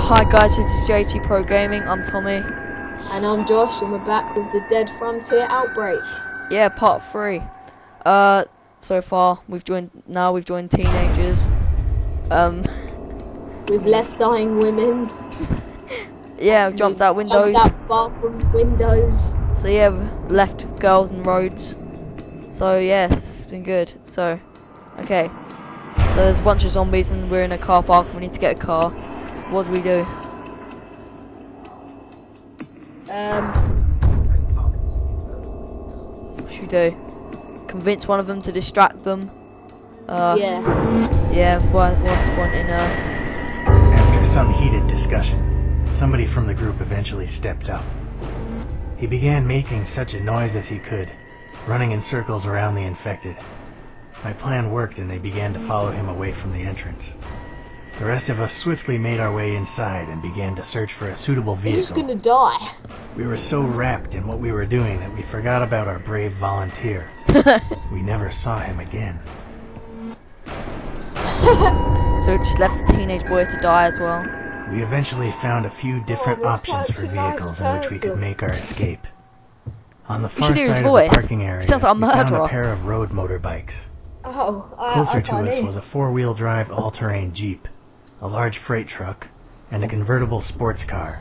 Hi guys, this is TheJTProGaming. I'm Tommy. And I'm Josh, and we're back with the Dead Frontier Outbreak. Yeah, part 3. So far we've joined teenagers. We've left dying women. Yeah, we've jumped out windows. Jumped out bathroom windows. So yeah, we've left girls and roads. So yes, it's been good. So, okay. So there's a bunch of zombies and we're in a car park. We need to get a car. What do we do? What should we do? Convince one of them to distract them. Yeah. Yeah. What's the point in After some heated discussion, somebody from the group eventually stepped up. He began making such a noise as he could, running in circles around the infected. My plan worked and they began to follow him away from the entrance. The rest of us swiftly made our way inside and began to search for a suitable vehicle. He's gonna die. We were so wrapped in what we were doing that we forgot about our brave volunteer. We never saw him again. So we just left the teenage boy to die as well. We eventually found a few different options for vehicles in which we could make our escape. On the far side of the parking area, Sounds like a we found murderer. a pair of road motorbikes. Oh, Closer to us was a four-wheel drive all-terrain Jeep, a large freight truck, and a convertible sports car.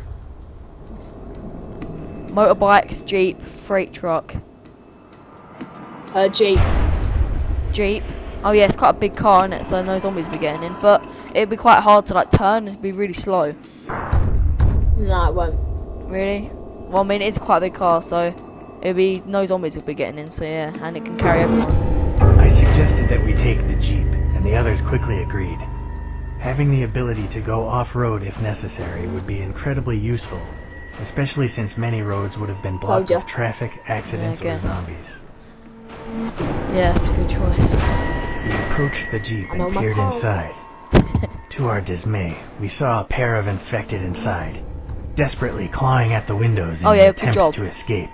Motorbikes, Jeep, freight truck. Jeep. Jeep. Oh yeah, it's quite a big car, isn't it? So no zombies will be getting in. But it'd be quite hard to like turn. It'd be really slow. No, it won't. Really? Well, I mean, it's quite a big car, so it'd be no zombies will be getting in. So yeah, and it can carry everyone. I suggested that we take the Jeep, and the others quickly agreed. Having the ability to go off-road if necessary would be incredibly useful, especially since many roads would have been blocked with traffic, accidents, or zombies. Yeah, it's a good choice. We approached the Jeep and peered inside. To our dismay, we saw a pair of infected inside, desperately clawing at the windows in an attempt to escape.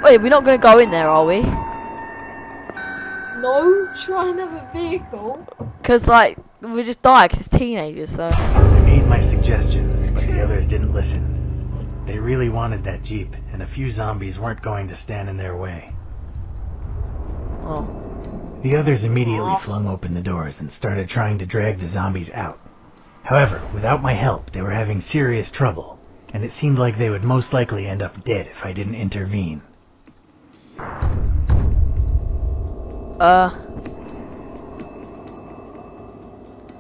Wait, we're not going to go in there, are we? No, try another vehicle. Because, like, we just die because it's teenagers, so... I made my suggestions, but the others didn't listen. They really wanted that Jeep, and a few zombies weren't going to stand in their way. Oh. The others immediately flung open the doors and started trying to drag the zombies out. However, without my help, they were having serious trouble, and it seemed like they would most likely end up dead if I didn't intervene.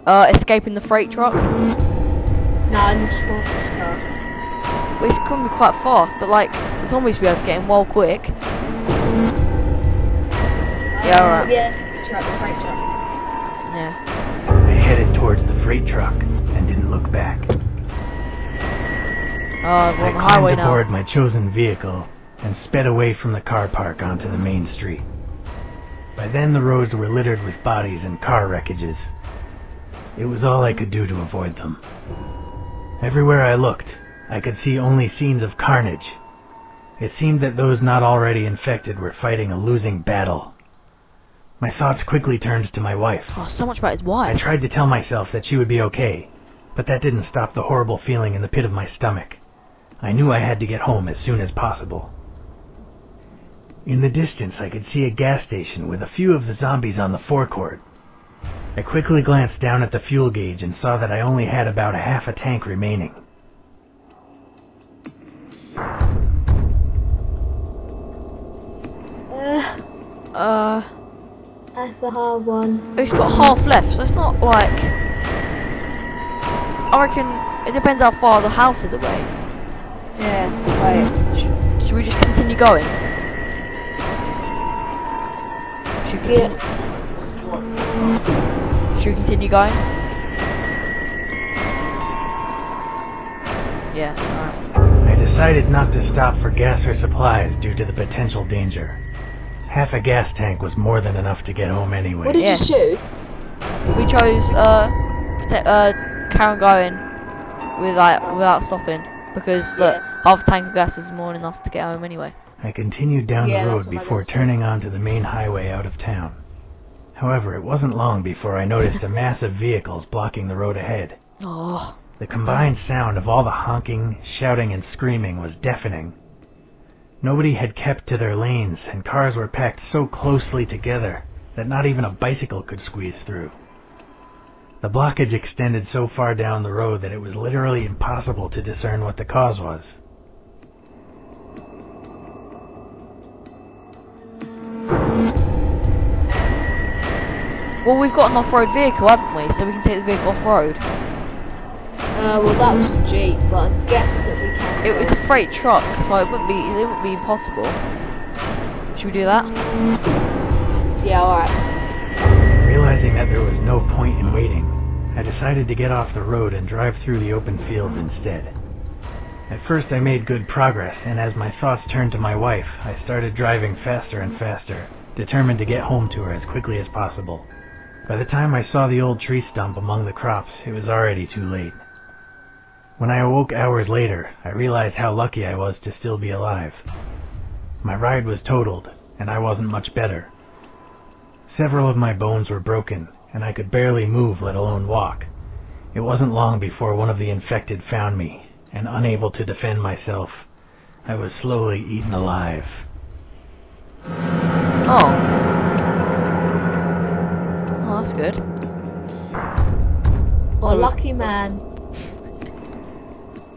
Escaping the freight truck? No, in the sports car. Well, it's going to be quite fast, but like, the zombies will be able to get in well quick. Yeah, alright. Yeah, it's right, the freight truck. Yeah. I headed towards the freight truck and didn't look back. Oh, we're on the I highway climbed now. aboard my chosen vehicle and sped away from the car park onto the main street. By then the roads were littered with bodies and car wreckages. It was all I could do to avoid them. Everywhere I looked, I could see only scenes of carnage. It seemed that those not already infected were fighting a losing battle. My thoughts quickly turned to my wife. Oh, so much about his wife. I tried to tell myself that she would be okay, but that didn't stop the horrible feeling in the pit of my stomach. I knew I had to get home as soon as possible. In the distance, I could see a gas station with a few of the zombies on the forecourt. I quickly glanced down at the fuel gauge and saw that I only had about half a tank remaining. That's the hard one. He's got half left, so it's not like... I reckon it depends how far the house is away. Yeah, right. Should we just continue going? Should we continue? Should we continue going? Yeah, alright. I decided not to stop for gas or supplies due to the potential danger. Half a gas tank was more than enough to get home anyway. What did you shoot? We chose carry on going without stopping because half a tank of gas was more than enough to get home anyway. I continued down the road before turning onto the main highway out of town. However, it wasn't long before I noticed a mass of vehicles blocking the road ahead. Oh. The combined sound of all the honking, shouting, and screaming was deafening. Nobody had kept to their lanes, and cars were packed so closely together that not even a bicycle could squeeze through. The blockage extended so far down the road that it was literally impossible to discern what the cause was. Well, we've got an off-road vehicle, haven't we? So we can take the vehicle off-road. Well, that was a Jeep, but I guess that we can. It was a freight truck, so it wouldn't be impossible. Should we do that? Yeah, alright. Realizing that there was no point in waiting, I decided to get off the road and drive through the open fields instead. At first I made good progress, and as my thoughts turned to my wife, I started driving faster and faster, determined to get home to her as quickly as possible. By the time I saw the old tree stump among the crops, it was already too late. When I awoke hours later, I realized how lucky I was to still be alive. My ride was totaled, and I wasn't much better. Several of my bones were broken, and I could barely move, let alone walk. It wasn't long before one of the infected found me, and unable to defend myself, I was slowly eaten alive. Oh. Oh, that's good. Well, So- lucky man.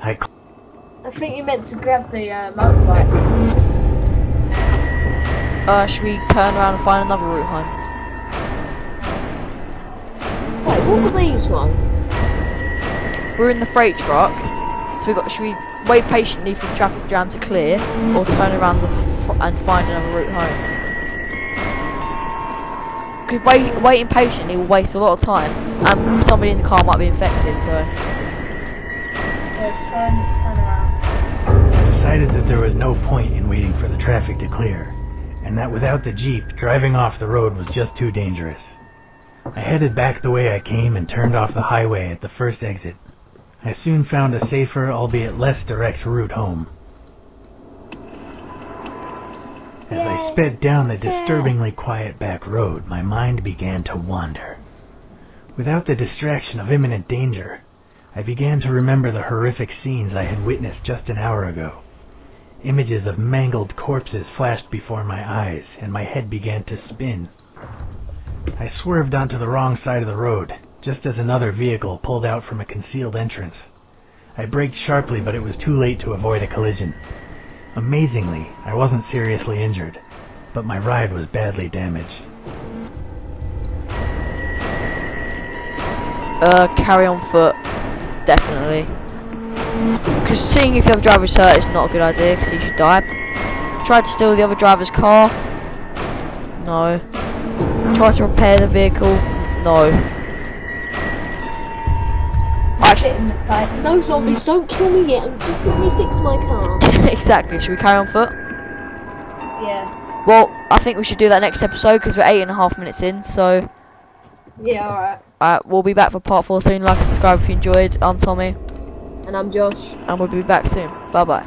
I I think you meant to grab the motorbike. Should we turn around and find another route home? Wait, what were these ones? We're in the freight truck, so should we wait patiently for the traffic jam to clear, or turn around and find another route home? Because waiting patiently will waste a lot of time, and somebody in the car might be infected, so... Turn around. I decided that there was no point in waiting for the traffic to clear, and that without the Jeep, driving off the road was just too dangerous. I headed back the way I came and turned off the highway at the first exit. I soon found a safer, albeit less direct route home. As I sped down the disturbingly quiet back road, my mind began to wander. Without the distraction of imminent danger, I began to remember the horrific scenes I had witnessed just an hour ago. Images of mangled corpses flashed before my eyes, and my head began to spin. I swerved onto the wrong side of the road, just as another vehicle pulled out from a concealed entrance. I braked sharply, but it was too late to avoid a collision. Amazingly, I wasn't seriously injured, but my ride was badly damaged. Carry on foot, definitely. Because seeing if the other driver's hurt is not a good idea, because he should die. Tried to steal the other driver's car. No. Tried to repair the vehicle. No. Just sit in the car. No zombies, don't kill me yet. Just let me fix my car. Exactly. Should we carry on foot? Yeah. Well, I think we should do that next episode because we're 8.5 minutes in. So, Yeah, alright. we'll be back for part 4 soon. Like and subscribe if you enjoyed. I'm Tommy, And I'm Josh. and we'll be back soon. Bye bye.